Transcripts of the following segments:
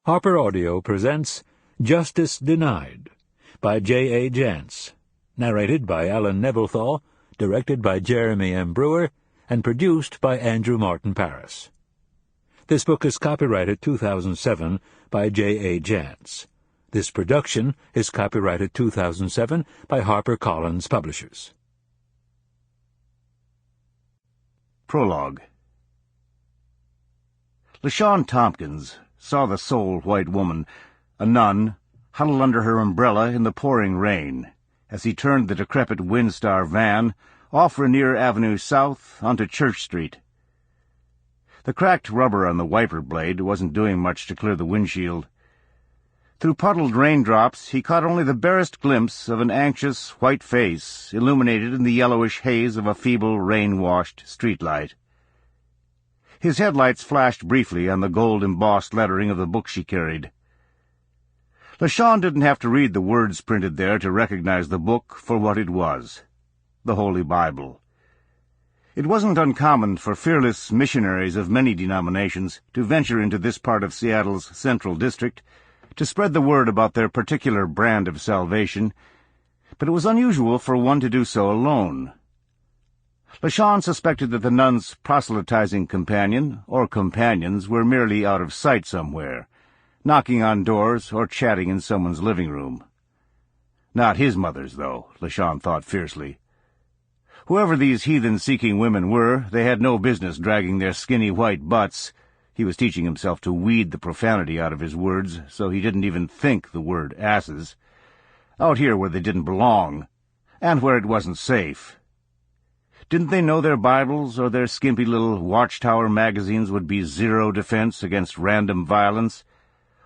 Harper Audio presents Justice Denied by J.A. Jance, narrated by Alan Nebelthau, directed by Jeremy M. Brewer, and produced by Andrew Martin Paris. This book is copyrighted 2007 by J.A. Jance. This production is copyrighted 2007 by HarperCollins Publishers. Prologue. LaShawn Tompkins saw the sole white woman, a nun, huddled under her umbrella in the pouring rain, as he turned the decrepit Windstar van off Rainier Avenue South onto Church Street. The cracked rubber on the wiper blade wasn't doing much to clear the windshield. Through puddled raindrops he caught only the barest glimpse of an anxious white face illuminated in the yellowish haze of a feeble, rain-washed streetlight. His headlights flashed briefly on the gold-embossed lettering of the book she carried. LaShawn didn't have to read the words printed there to recognize the book for what it was, the Holy Bible. It wasn't uncommon for fearless missionaries of many denominations to venture into this part of Seattle's Central District to spread the word about their particular brand of salvation, but it was unusual for one to do so alone. LaShawn suspected that the nun's proselytizing companion or companions were merely out of sight somewhere, knocking on doors or chatting in someone's living room. Not his mother's, though, LaShawn thought fiercely. Whoever these heathen-seeking women were, they had no business dragging their skinny white butts. He was teaching himself to weed the profanity out of his words, so he didn't even think the word asses. Out here where they didn't belong, and where it wasn't safe. Didn't they know their Bibles or their skimpy little Watchtower magazines would be zero defense against random violence,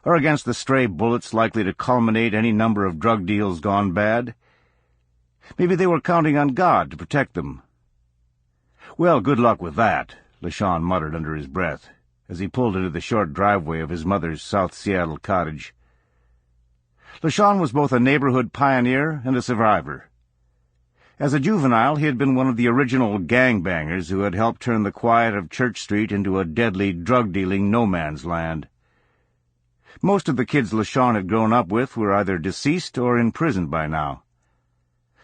or against the stray bullets likely to culminate any number of drug deals gone bad? Maybe they were counting on God to protect them. Well, good luck with that, LaShawn muttered under his breath, as he pulled into the short driveway of his mother's South Seattle cottage. LaShawn was both a neighborhood pioneer and a survivor. As a juvenile, he had been one of the original gangbangers who had helped turn the quiet of Church Street into a deadly drug-dealing no-man's land. Most of the kids LaShawn had grown up with were either deceased or in prison by now.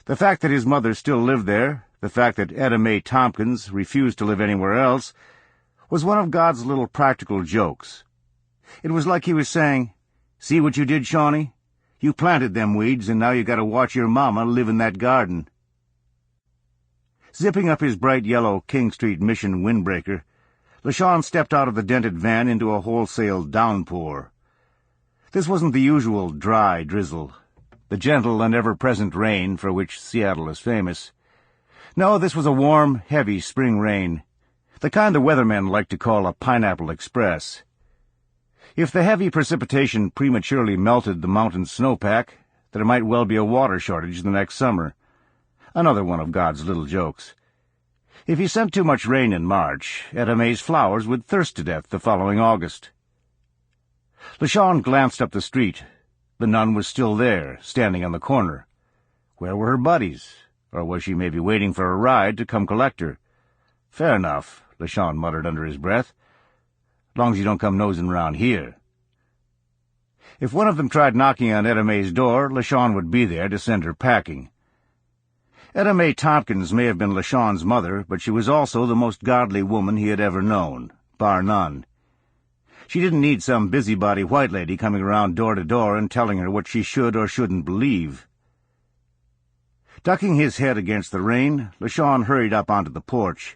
The fact that his mother still lived there, the fact that Etta Mae Tompkins refused to live anywhere else, was one of God's little practical jokes. It was like he was saying, "See what you did, Shawnee? You planted them weeds, and now you got to watch your mama live in that garden." Zipping up his bright yellow King Street Mission windbreaker, LaShawn stepped out of the dented van into a wholesale downpour. This wasn't the usual dry drizzle, the gentle and ever-present rain for which Seattle is famous. No, this was a warm, heavy spring rain, the kind the weathermen like to call a pineapple express. If the heavy precipitation prematurely melted the mountain snowpack, there might well be a water shortage the next summer. Another one of God's little jokes. If he sent too much rain in March, Etta Mae's flowers would thirst to death the following August. LaShawn glanced up the street. The nun was still there, standing on the corner. Where were her buddies? Or was she maybe waiting for a ride to come collect her? Fair enough, LaShawn muttered under his breath. Long as you don't come nosing around here. If one of them tried knocking on Etta Mae's door, LaShawn would be there to send her packing. Etta Mae Tompkins may have been LaShawn's mother, but she was also the most godly woman he had ever known, bar none. She didn't need some busybody white lady coming around door to door and telling her what she should or shouldn't believe. Ducking his head against the rain, LaShawn hurried up onto the porch.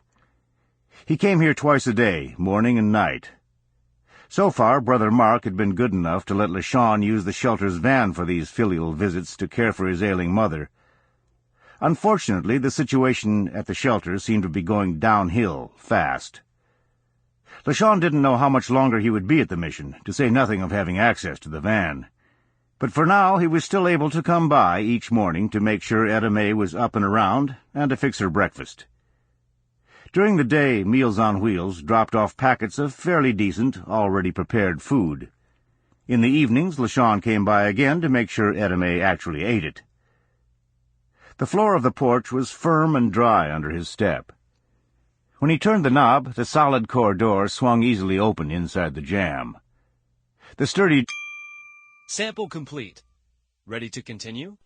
He came here twice a day, morning and night. So far, Brother Mark had been good enough to let LaShawn use the shelter's van for these filial visits to care for his ailing mother. Unfortunately, the situation at the shelter seemed to be going downhill fast. LaShawn didn't know how much longer he would be at the mission, to say nothing of having access to the van. But for now he was still able to come by each morning to make sure Etta Mae was up and around and to fix her breakfast. During the day, Meals on Wheels dropped off packets of fairly decent, already prepared food. In the evenings, LaShawn came by again to make sure Etta Mae actually ate it. The floor of the porch was firm and dry under his step. When he turned the knob, the solid core door swung easily open inside the jamb. The sturdy... Sample complete. Ready to continue?